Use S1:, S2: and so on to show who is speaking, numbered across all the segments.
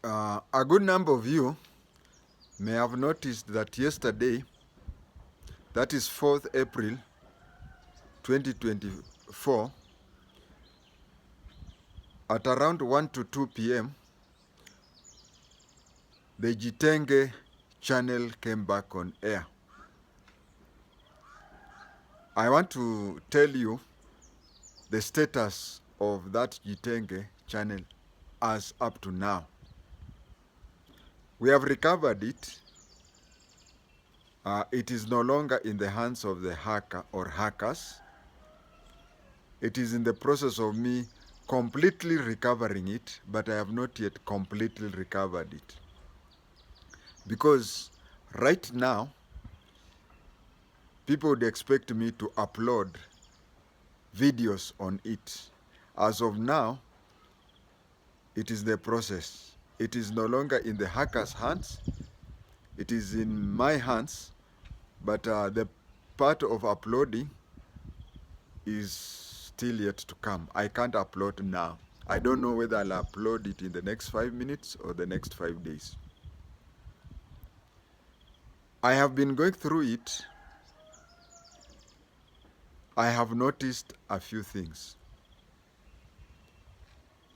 S1: A good number of you may have noticed that yesterday, that is 4th April 2024, at around 1 to 2 p.m., the JI-TENGE channel came back on air. I want to tell you the status of that JI-TENGE channel as up to now. We have recovered it. It is no longer in the hands of the hacker or hackers. It is in the process of me completely recovering it, but I have not yet completely recovered it. Because right now, people would expect me to upload videos on it. As of now, it is the process. It is no longer in the hackers' hands. It is in my hands, but the part of uploading is still yet to come. I can't upload now. I don't know whether I'll upload it in the next 5 minutes or the next 5 days. I have been going through it. I have noticed a few things.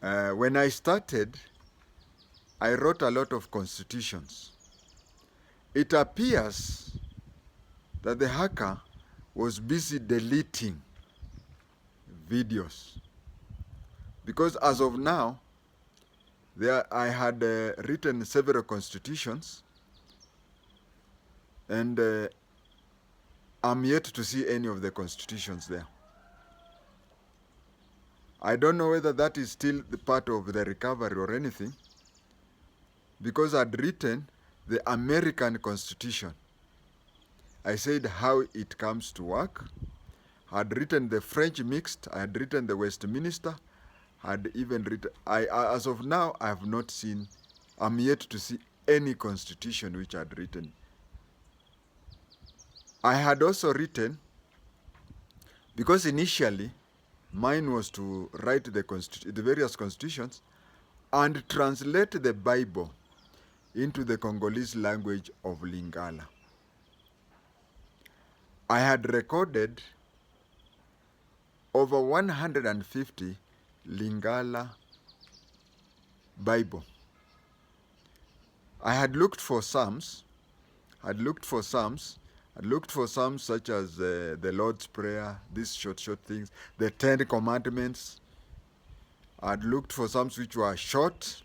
S1: When I started, I wrote a lot of constitutions. It appears that the hacker was busy deleting videos. Because as of now, I had written several constitutions, and I'm yet to see any of the constitutions there. I don't know whether that is still the part of the recovery or anything, because I'd written the American Constitution. I said how it comes to work. I'd written the French mixed, I had written the Westminster, had even written, as of now, I have not seen, I'm yet to see any constitution which I'd written. I had also written, because initially, mine was to write the various constitutions and translate the Bible into the Congolese language of Lingala. I had recorded over 150 Lingala Bible. I had looked for Psalms. I'd looked for Psalms such as the Lord's Prayer, these short things, the 10 Commandments. I'd looked for Psalms which were short,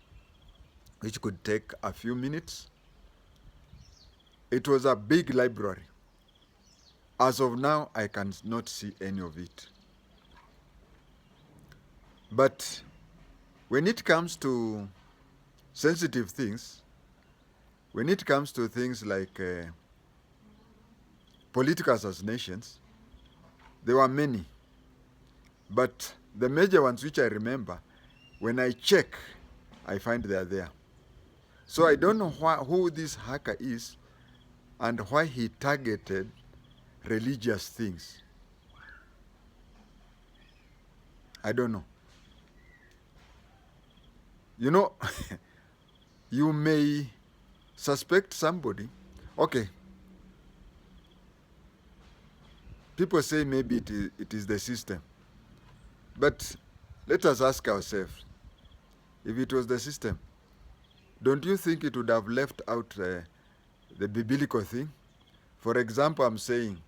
S1: which could take a few minutes. It was a big library. As of now, I cannot see any of it. But when it comes to sensitive things, when it comes to things like political assassinations, there were many. But the major ones which I remember, when I check, I find they are there. So I don't know who this hacker is and why he targeted religious things. I don't know. You know, you may suspect somebody. Okay. People say maybe it is the system. But let us ask ourselves, if it was the system, don't you think it would have left out the biblical thing? For example, I'm saying,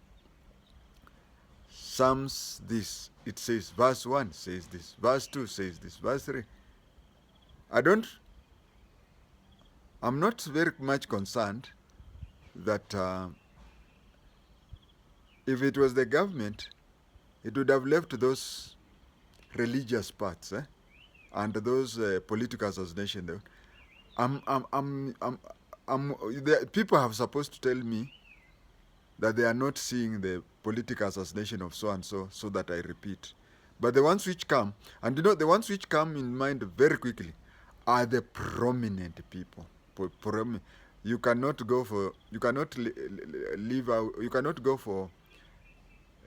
S1: Psalms this, it says, verse 1 says this, verse 2 says this, verse 3. I'm not very much concerned that if it was the government, it would have left those religious parts and those political assassination. People have supposed to tell me that they are not seeing the political assassination of so and so, so that I repeat. But the ones which come, and you know, the ones which come in mind very quickly are the prominent people. You cannot go for, you cannot leave out, you cannot go for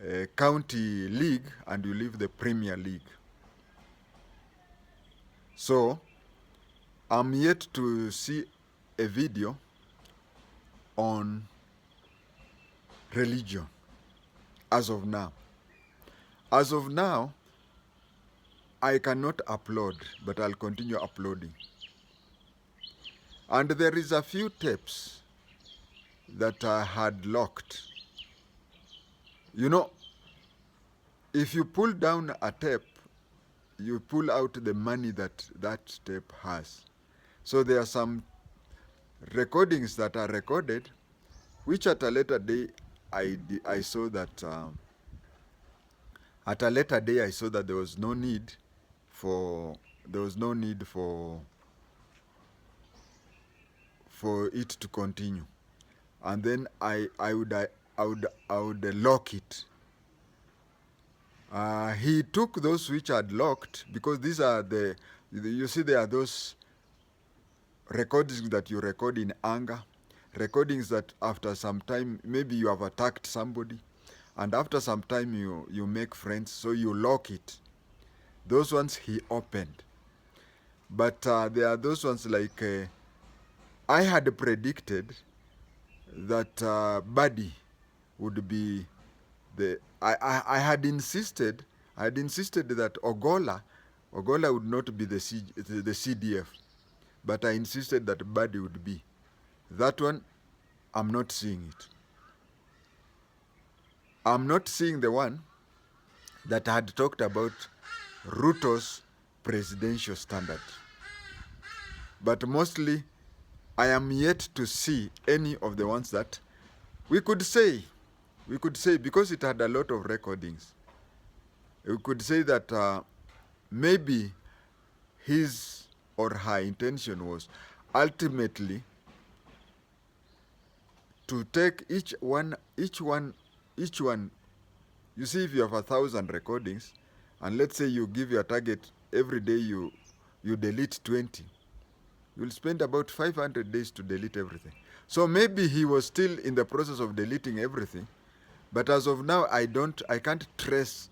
S1: a county league and you leave the Premier League. So I'm yet to see a video on religion as of now. As of now, I cannot upload, but I'll continue uploading. And there is a few tapes that I had locked. You know, if you pull down a tape, you pull out the money that that tape has. So there are some recordings that are recorded, which at a later day I saw that at a later day I saw that there was no need for it to continue, and then I would lock it. He took those which had locked, because these are you see, there are those recordings that you record in anger, recordings that after some time maybe you have attacked somebody, and after some time you make friends, so you lock it. Those ones he opened, but there are those ones like I had predicted that Buddy would be the. I had insisted that Ogola would not be the CDF, but I insisted that Buddy would be. That one, I'm not seeing it. I'm not seeing the one that had talked about Ruto's presidential standard. But mostly, I am yet to see any of the ones that we could say, because it had a lot of recordings, we could say that maybe his or her intention was ultimately to take each one. You see, if you have 1,000 recordings, and let's say you give your target every day, you delete 20, you'll spend about 500 days to delete everything. So maybe he was still in the process of deleting everything, but as of now, I can't trace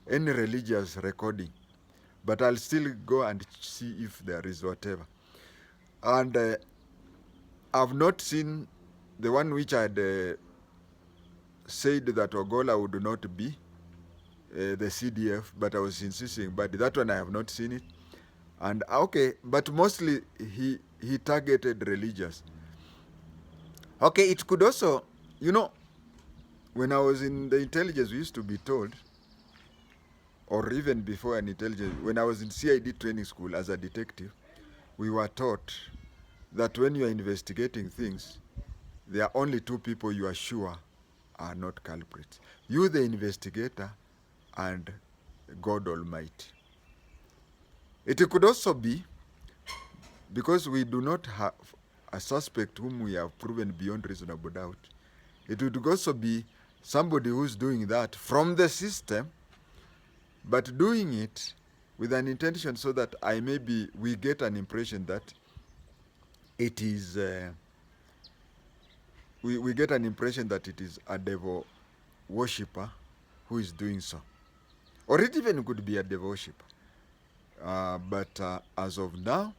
S1: any religious recording. But I'll still go and see if there is whatever. And I've not seen the one which I had said that Ogola would not be the CDF, but I was insisting. But that one I have not seen it. And okay, but mostly he targeted religious. Okay, it could also, when I was in the intelligence, we used to be told, or even before an intelligence, when I was in CID training school as a detective, we were taught that when you are investigating things, there are only two people you are sure are not culprits. You, the investigator, and God Almighty. It could also be because we do not have a suspect whom we have proven beyond reasonable doubt. It would also be somebody who's doing that from the system, but doing it with an intention so that we get an impression that it is, we get an impression that it is a devil worshipper who is doing so. Or it even could be a devil worshipper. But as of now,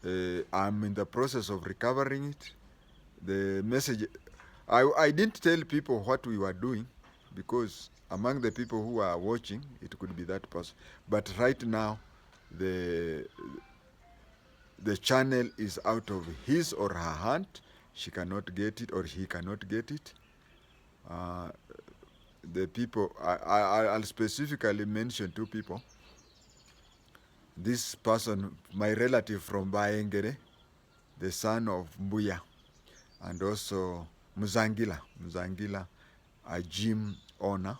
S1: I'm in the process of recovering it. The message, I didn't tell people what we were doing, because among the people who are watching, it could be that person. But right now, the channel is out of his or her hand. She cannot get it, or he cannot get it. The people, I'll specifically mention two people. This person, my relative from Baengere, the son of Mbuya, and also Muzangila, a gym owner.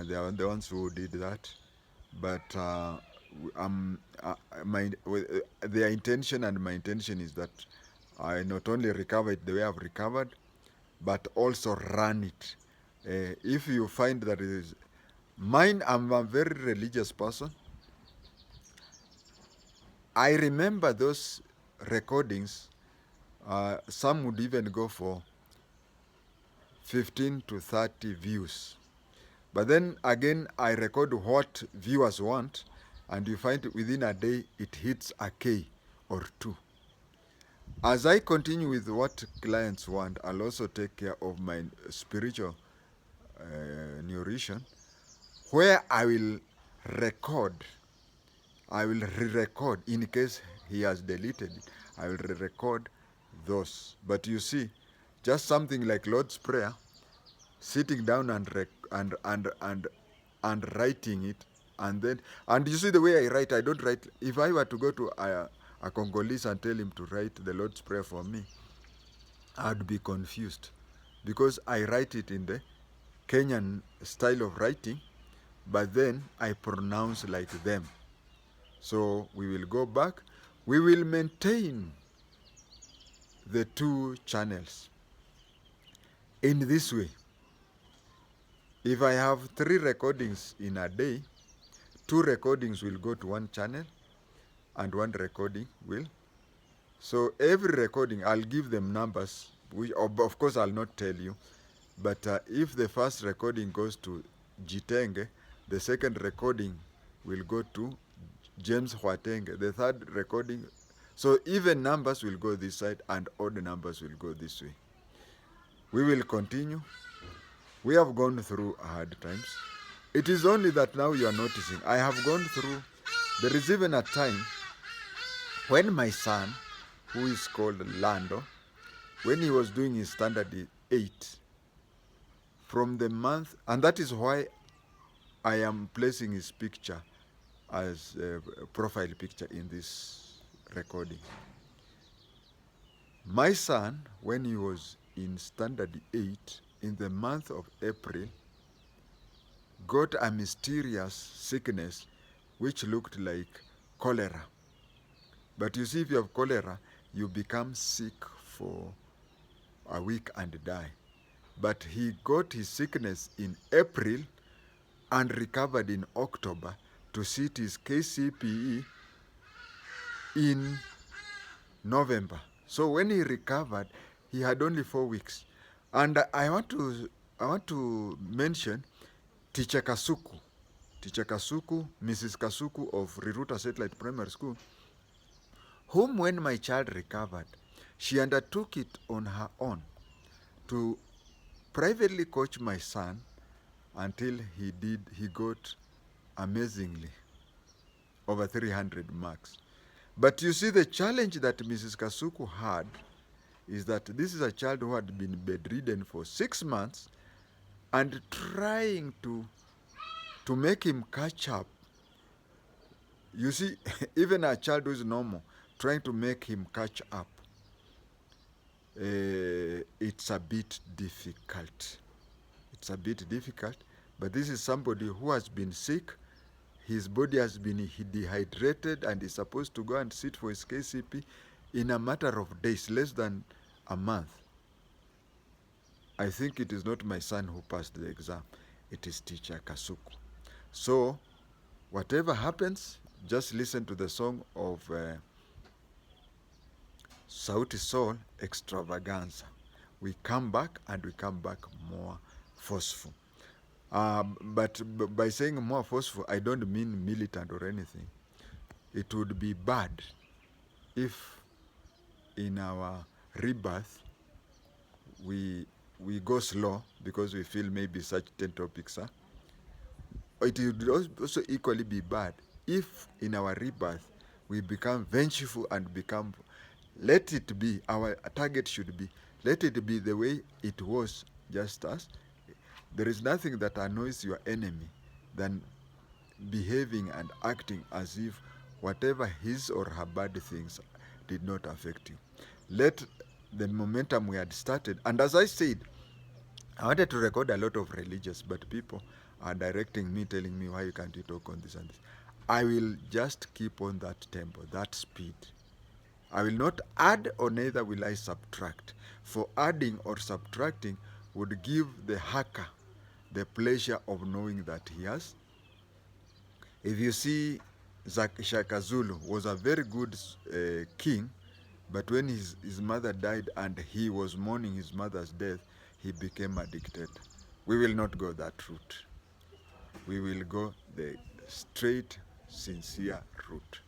S1: They are the ones who did that. But their intention and my intention is that I not only recover it the way I've recovered, but also run it. If you find that it is mine, I'm a very religious person. I remember those recordings. Some would even go for 15 to 30 views. But then again, I record what viewers want. and you find within a day it hits a K or two. As I continue with what clients want, I'll also take care of my spiritual nutrition, where I will record. I will re-record in case he has deleted it. I will re-record those. But you see, just something like Lord's Prayer, sitting down and writing it, and you see the way I write. I don't write. If I were to go to a Congolese and tell him to write the Lord's Prayer for me, I'd be confused, because I write it in the Kenyan style of writing, but then I pronounce like them. So we will go back. We will maintain the two channels in this way. If I have 3 recordings in a day, 2 recordings will go to one channel and 1 recording will. So every recording, I'll give them numbers. Of course, I'll not tell you. But if the first recording goes to JI-TENGE, the second recording will go to James Huatenge, the third recording. So even numbers will go this side and odd numbers will go this way. We will continue. We have gone through hard times. It is only that now you are noticing. I have gone through, there is even a time when my son, who is called Lando, when he was doing his standard 8, from the month, and that is why I am placing his picture as a profile picture in this recording. My son, when he was in standard 8, in the month of April, got a mysterious sickness which looked like cholera. But you see, if you have cholera, you become sick for a week and die. But he got his sickness in April and recovered in October to sit his KCPE in November. So when he recovered, he had only 4 weeks. And I want to mention Teacher Kasuku, Mrs. Kasuku of Riruta Satellite Primary School, whom when my child recovered, she undertook it on her own to privately coach my son until he got amazingly over 300 marks. But you see, the challenge that Mrs. Kasuku had is that this is a child who had been bedridden for 6 months, and trying to make him catch up. You see, even a child who is normal, trying to make him catch up, it's a bit difficult. It's a bit difficult, but this is somebody who has been sick. His body has been dehydrated and is supposed to go and sit for his KCP in a matter of days, less than a month. I think it is not my son who passed the exam. It is Teacher Kasuku. So whatever happens, just listen to the song of Sauti Sol, Extravaganza. We come back, and we come back more forceful. But by saying more forceful, I don't mean militant or anything. It would be bad if in our rebirth we go slow because we feel maybe such 10 topics are. It would also equally be bad if in our rebirth we become vengeful and become, let it be, our target should be, let it be the way it was just as. There is nothing that annoys your enemy than behaving and acting as if whatever his or her bad things did not affect you. Let the momentum we had started, and as I said, I wanted to record a lot of religious, but people are directing me, telling me, why can't you talk on this and this? I will just keep on that tempo, that speed. I will not add, or neither will I subtract. For adding or subtracting would give the hacker the pleasure of knowing that he has. If you see, Shaka Zulu was a very good king, but when his mother died and he was mourning his mother's death, he became a dictator. We will not go that route. We will go the straight sincere root.